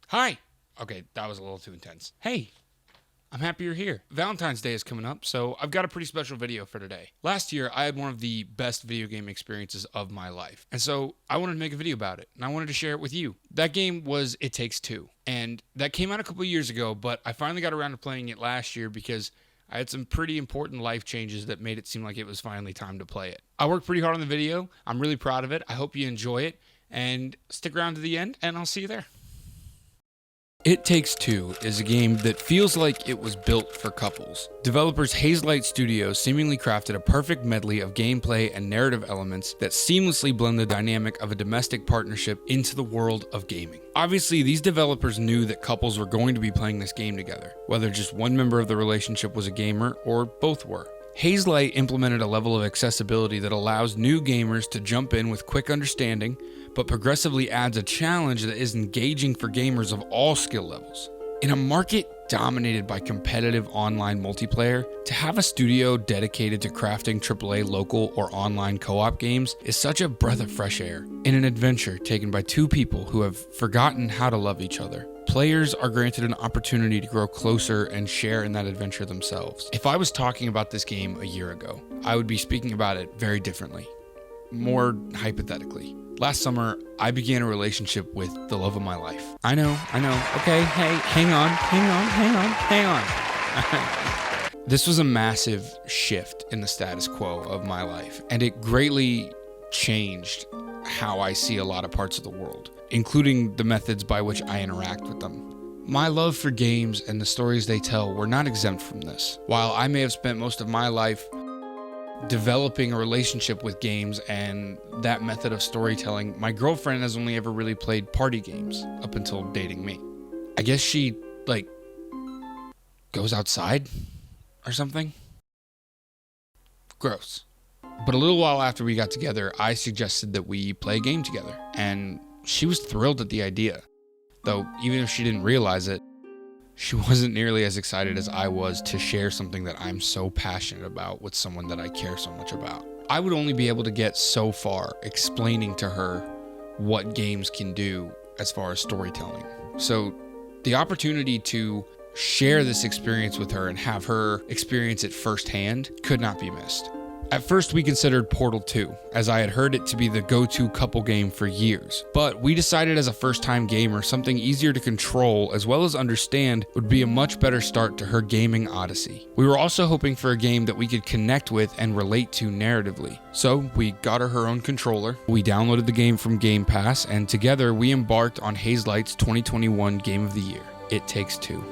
Hi. Okay, that was a little too intense. Hey, I'm happy you're here. Valentine's Day is coming up, so I've got a pretty special video for today. Last year, I had one of the best video game experiences of my life, and so I wanted to make a video about it, and I wanted to share it with you. That game was It Takes Two, and that came out a couple years ago, but I finally got around to playing it last year because I had some pretty important life changes that made it seem like it was finally time to play it. I worked pretty hard on the video. I'm really proud of it. I hope you enjoy it, and stick around to the end, and I'll see you there. It Takes Two is a game that feels like it was built for couples. Developers Hazelight Studios seemingly crafted a perfect medley of gameplay and narrative elements that seamlessly blend the dynamic of a domestic partnership into the world of gaming. Obviously, these developers knew that couples were going to be playing this game together, whether just one member of the relationship was a gamer or both were. Hazelight implemented a level of accessibility that allows new gamers to jump in with quick understanding, but progressively adds a challenge that is engaging for gamers of all skill levels. In a market dominated by competitive online multiplayer, to have a studio dedicated to crafting AAA local or online co-op games is such a breath of fresh air. In an adventure taken by two people who have forgotten how to love each other, players are granted an opportunity to grow closer and share in that adventure themselves. If I was talking about this game a year ago, I would be speaking about it very differently, more hypothetically. Last summer, I began a relationship with the love of my life. I know. Okay, hey, hang on. This was a massive shift in the status quo of my life, and it greatly changed how I see a lot of parts of the world, including the methods by which I interact with them. My love for games and the stories they tell were not exempt from this. While I may have spent most of my life developing a relationship with games and that method of storytelling, my girlfriend has only ever really played party games up until dating me. I guess she, goes outside or something? Gross. But a little while after we got together, I suggested that we play a game together, and she was thrilled at the idea. Though, even if she didn't realize it, she wasn't nearly as excited as I was to share something that I'm so passionate about with someone that I care so much about. I would only be able to get so far explaining to her what games can do as far as storytelling. So the opportunity to share this experience with her and have her experience it firsthand could not be missed. At first, we considered Portal 2, as I had heard it to be the go-to couple game for years. But we decided as a first-time gamer, something easier to control as well as understand would be a much better start to her gaming odyssey. We were also hoping for a game that we could connect with and relate to narratively. So we got her own controller, we downloaded the game from Game Pass, and together we embarked on Hazelight's 2021 Game of the Year, It Takes Two.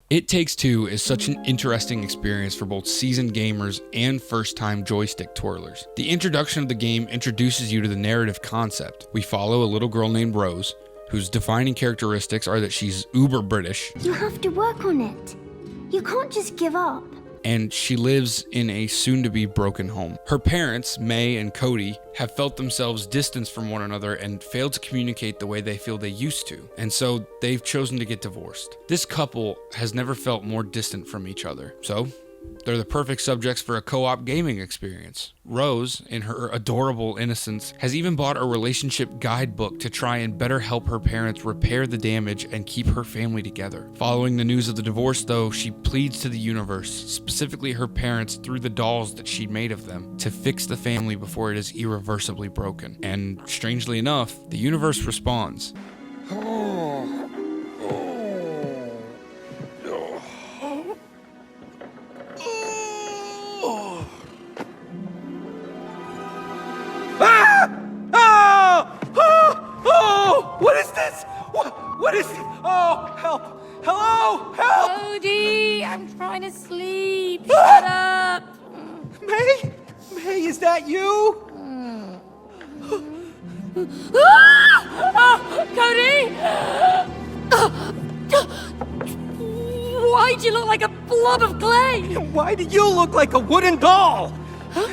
It Takes Two is such an interesting experience for both seasoned gamers and first-time joystick twirlers. The introduction of the game introduces you to the narrative concept. We follow a little girl named Rose, whose defining characteristics are that she's uber British. You have to work on it. You can't just give up. And she lives in a soon-to-be broken home. Her parents, May and Cody, have felt themselves distanced from one another and failed to communicate the way they feel they used to, and so they've chosen to get divorced. This couple has never felt more distant from each other, so they're the perfect subjects for a co-op gaming experience. Rose, in her adorable innocence, has even bought a relationship guidebook to try and better help her parents repair the damage and keep her family together. Following the news of the divorce, though, she pleads to the universe, specifically her parents through the dolls that she made of them, to fix the family before it is irreversibly broken. And strangely enough, the universe responds. What is it? Oh, help! Hello! Help! Cody, I'm trying to sleep. Shut up. May? May, is that you? Cody! Why do you look like a blob of clay? Why do you look like a wooden doll? Look.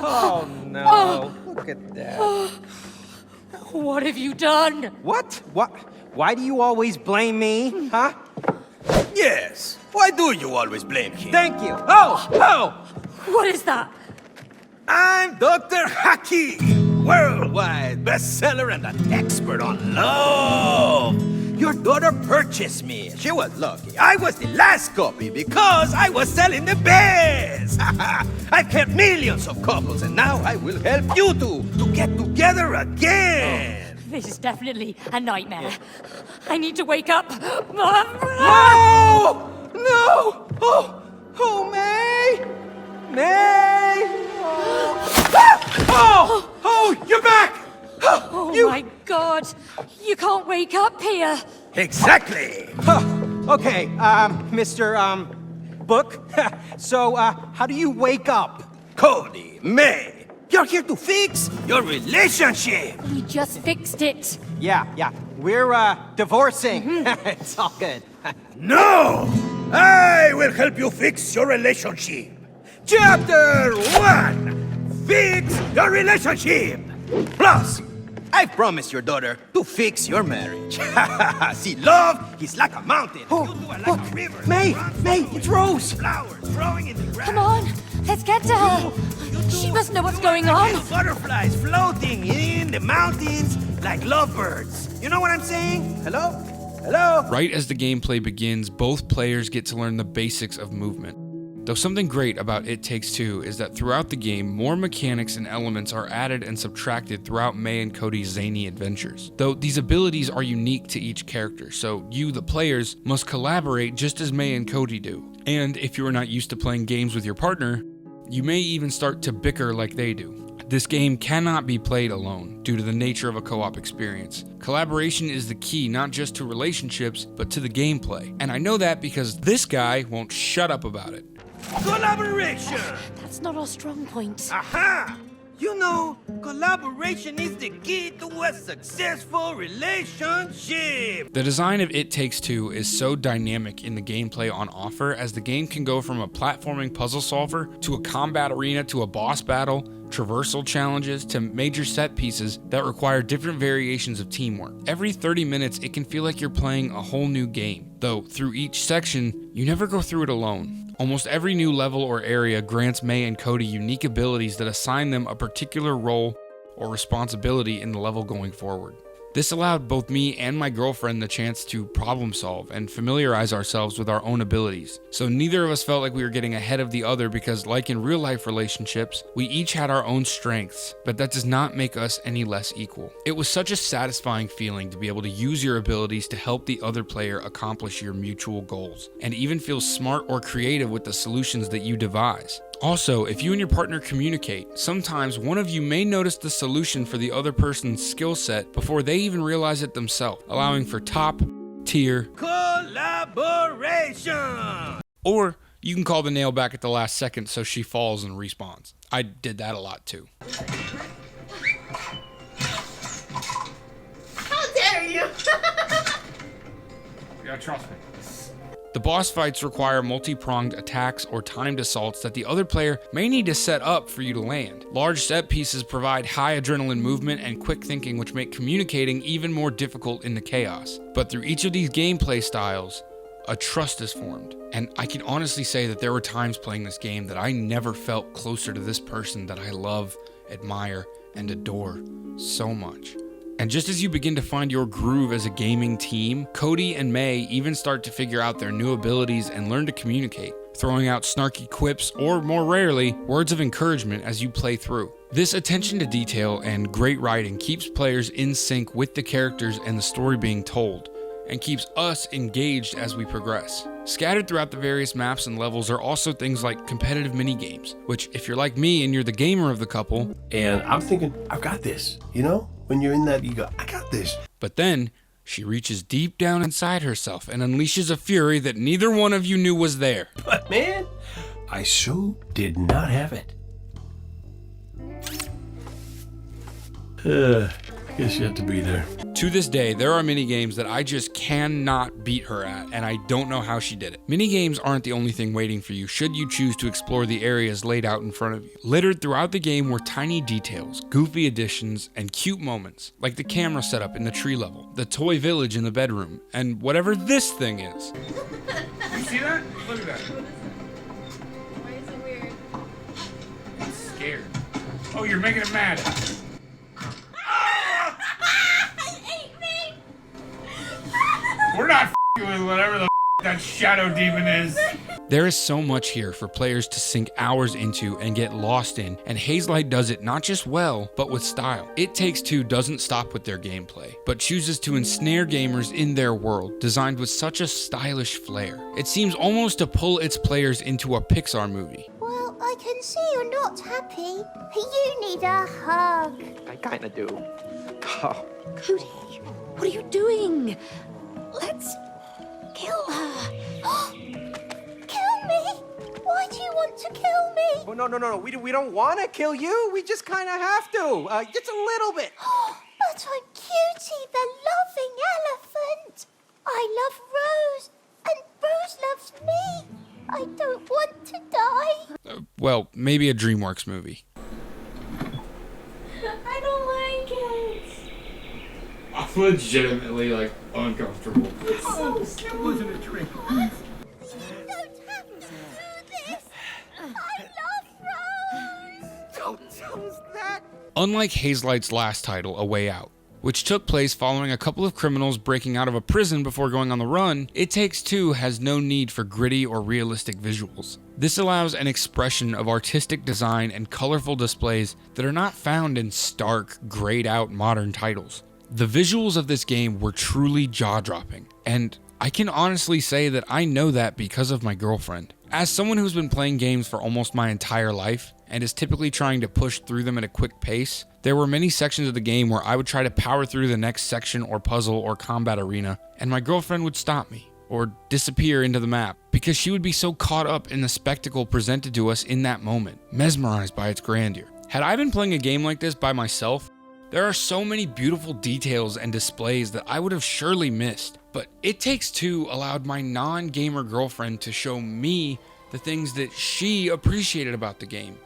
Oh no. Look at that. What have you done? What? Why do you always blame me? Huh? Yes. Why do you always blame him? Thank you. Oh! What is that? I'm Dr. Haki, worldwide bestseller and an expert on love. Your daughter purchased me. She was lucky. I was the last copy because I was selling the best. I've helped millions of couples, and now I will help you two to get together again. This is definitely a nightmare. I need to wake up. No! No! Oh, May! May! Oh, you're back! Oh my God! You can't wake up here. Exactly. Okay, Mr. Book. So, how do you wake up? Cody, May, you're here to fix your relationship. We just fixed it. Yeah. We're, divorcing. It's all good. No! I will help you fix your relationship. Chapter 1. Fix your relationship. Plus, I promised your daughter to fix your marriage. See, love is like a mountain. You two are like a river. May, it's Rose. Flowers growing in the grass. Come on, let's get to her. She must know what's going on. Little butterflies floating in the mountains like lovebirds. You know what I'm saying? Hello? Right as the gameplay begins, both players get to learn the basics of movement. Though something great about It Takes Two is that throughout the game, more mechanics and elements are added and subtracted throughout May and Cody's zany adventures. Though these abilities are unique to each character, so you, the players, must collaborate just as May and Cody do. And if you are not used to playing games with your partner, you may even start to bicker like they do. This game cannot be played alone due to the nature of a co-op experience. Collaboration is the key not just to relationships, but to the gameplay. And I know that because this guy won't shut up about it. Collaboration! That's not our strong point. Aha! You know, collaboration is the key to a successful relationship! The design of It Takes Two is so dynamic in the gameplay on offer, as the game can go from a platforming puzzle solver to a combat arena to a boss battle, traversal challenges to major set pieces that require different variations of teamwork. Every 30 minutes it can feel like you're playing a whole new game, though through each section, you never go through it alone. Almost every new level or area grants May and Cody unique abilities that assign them a particular role or responsibility in the level going forward. This allowed both me and my girlfriend the chance to problem solve and familiarize ourselves with our own abilities. So neither of us felt like we were getting ahead of the other because, like in real life relationships, we each had our own strengths, but that does not make us any less equal. It was such a satisfying feeling to be able to use your abilities to help the other player accomplish your mutual goals, and even feel smart or creative with the solutions that you devise. Also, if you and your partner communicate, sometimes one of you may notice the solution for the other person's skill set before they even realize it themselves, allowing for top tier Collaboration! Or you can call the nail back at the last second so she falls and respawns. I did that a lot too. How dare you? Yeah, trust me. The boss fights require multi-pronged attacks or timed assaults that the other player may need to set up for you to land. Large set pieces provide high adrenaline movement and quick thinking, which make communicating even more difficult in the chaos. But through each of these gameplay styles, a trust is formed. And I can honestly say that there were times playing this game that I never felt closer to this person that I love, admire, and adore so much. And just as you begin to find your groove as a gaming team, Cody and May even start to figure out their new abilities and learn to communicate, throwing out snarky quips or, more rarely, words of encouragement as you play through. This attention to detail and great writing keeps players in sync with the characters and the story being told, and keeps us engaged as we progress. Scattered throughout the various maps and levels are also things like competitive mini-games, which, if you're like me and you're the gamer of the couple, and I'm thinking, I've got this, you know? When you're in that, you go, I got this. But then, She reaches deep down inside herself and unleashes a fury that neither one of you knew was there. But man, I so did not have it. Guess you have to be there. To this day, there are minigames that I just cannot beat her at, and I don't know how she did it. Minigames aren't the only thing waiting for you should you choose to explore the areas laid out in front of you. Littered throughout the game were tiny details, goofy additions, and cute moments, like the camera setup in the tree level, the toy village in the bedroom, and whatever this thing is. You see that? Look at that. Why is it weird? It's scared. Oh, you're making it mad. We're not f***ing with whatever the f*** that shadow demon is. There is so much here for players to sink hours into and get lost in, and Hazelight does it not just well, but with style. It Takes Two doesn't stop with their gameplay, but chooses to ensnare gamers in their world, designed with such a stylish flair. It seems almost to pull its players into a Pixar movie. Well, I can see you're not happy. You need a hug. I kinda do. Oh. Cody, what are you doing? Let's kill her. Kill me? Why do you want to kill me? Oh, no. We don't want to kill you. We just kind of have to. Just a little bit. But I'm Cutie, the loving elephant. I love Rose, and Rose loves me. I don't want to die. Well, maybe a DreamWorks movie. I don't like it. I'm legitimately, uncomfortable. It's so scary. You don't have to do this. I love Rose. Don't tell us that. Unlike Hazelight's last title, A Way Out, which took place following a couple of criminals breaking out of a prison before going on the run, It Takes Two has no need for gritty or realistic visuals. This allows an expression of artistic design and colorful displays that are not found in stark, grayed out modern titles. The visuals of this game were truly jaw-dropping, and I can honestly say that I know that because of my girlfriend. As someone who's been playing games for almost my entire life, and is typically trying to push through them at a quick pace, there were many sections of the game where I would try to power through the next section or puzzle or combat arena, and my girlfriend would stop me, or disappear into the map, because she would be so caught up in the spectacle presented to us in that moment, mesmerized by its grandeur. Had I been playing a game like this by myself, there are so many beautiful details and displays that I would have surely missed, but It Takes Two allowed my non-gamer girlfriend to show me the things that she appreciated about the game,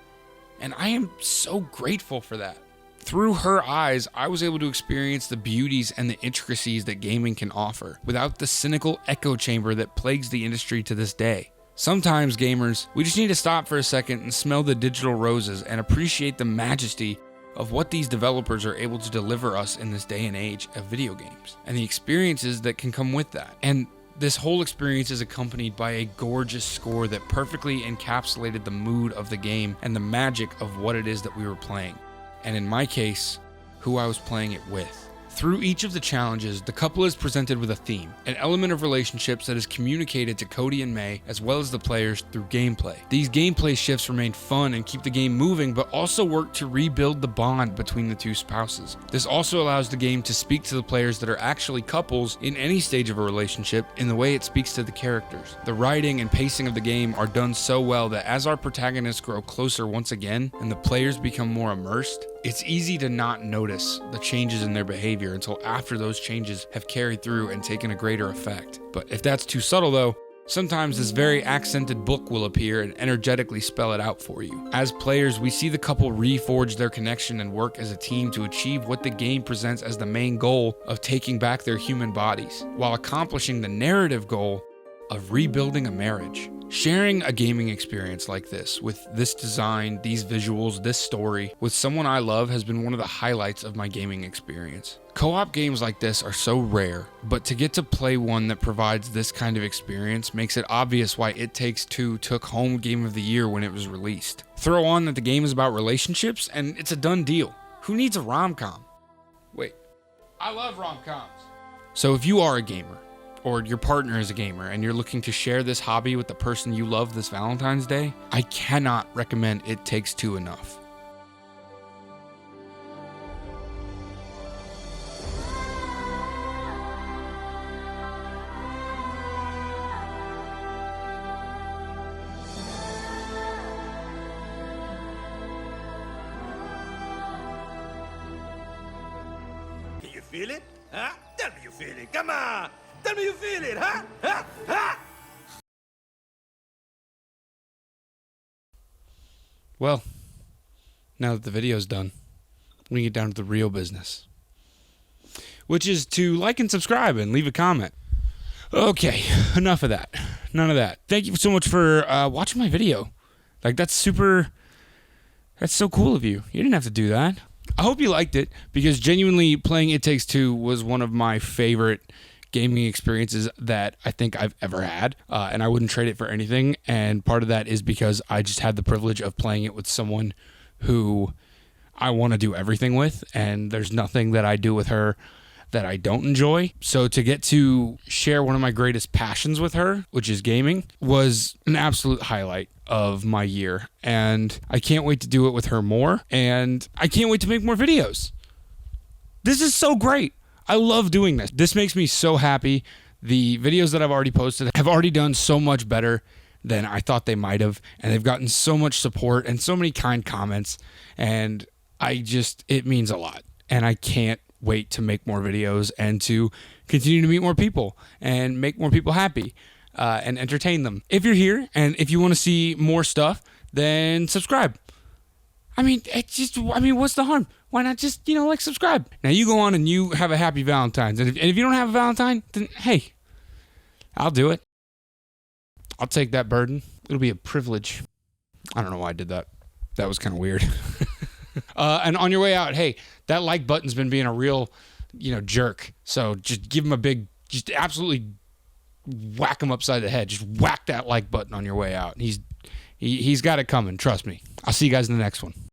and I am so grateful for that. Through her eyes, I was able to experience the beauties and the intricacies that gaming can offer, without the cynical echo chamber that plagues the industry to this day. Sometimes, gamers, we just need to stop for a second and smell the digital roses and appreciate the majesty of what these developers are able to deliver us in this day and age of video games, and the experiences that can come with that. And this whole experience is accompanied by a gorgeous score that perfectly encapsulated the mood of the game and the magic of what it is that we were playing, and in my case, who I was playing it with. Through each of the challenges, the couple is presented with a theme, an element of relationships that is communicated to Cody and May, as well as the players through gameplay. These gameplay shifts remain fun and keep the game moving, but also work to rebuild the bond between the two spouses. This also allows the game to speak to the players that are actually couples in any stage of a relationship in the way it speaks to the characters. The writing and pacing of the game are done so well that as our protagonists grow closer once again, and the players become more immersed, it's easy to not notice the changes in their behavior until after those changes have carried through and taken a greater effect. But if that's too subtle though, sometimes this very accented book will appear and energetically spell it out for you. As players, we see the couple reforge their connection and work as a team to achieve what the game presents as the main goal of taking back their human bodies, while accomplishing the narrative goal of rebuilding a marriage. Sharing a gaming experience like this, with this design, these visuals, this story, with someone I love has been one of the highlights of my gaming experience. Co-op games like this are so rare, but to get to play one that provides this kind of experience makes it obvious why It Takes Two took home Game of the Year when it was released. Throw on that the game is about relationships, and it's a done deal. Who needs a rom-com? Wait, I love rom-coms. So if you are a gamer, or your partner is a gamer, and you're looking to share this hobby with the person you love this Valentine's Day, I cannot recommend It Takes Two enough. feel it? Huh? Tell me you feel it. Come on. Tell me you feel it, huh? Huh? Huh? Well, now that the video's done, we can get down to the real business, which is to like and subscribe and leave a comment. Okay, enough of that. None of that. Thank you so much for watching my video. Like, that's so cool of you. You didn't have to do that. I hope you liked it, because genuinely playing It Takes Two was one of my favorite gaming experiences that I think I've ever had, and I wouldn't trade it for anything. And part of that is because I just had the privilege of playing it with someone who I want to do everything with, and there's nothing that I do with her that I don't enjoy. So to get to share one of my greatest passions with her, which is gaming, was an absolute highlight of my year. And I can't wait to do it with her more, and I can't wait to make more videos. This is so great. I love doing this. This makes me so happy. The videos that I've already posted have already done so much better than I thought they might have, and they've gotten so much support and so many kind comments, and it means a lot. And I can't wait to make more videos and to continue to meet more people and make more people happy and entertain them. If you're here and if you want to see more stuff, then subscribe. I mean, what's the harm? Why not just, subscribe? Now you go on and you have a happy Valentine's. And if you don't have a Valentine, then hey, I'll do it. I'll take that burden. It'll be a privilege. I don't know why I did that. That was kind of weird. And on your way out, hey, that like button's been being a real, jerk. So just give him just absolutely whack him upside the head. Just whack that like button on your way out. He's got it coming. Trust me. I'll see you guys in the next one.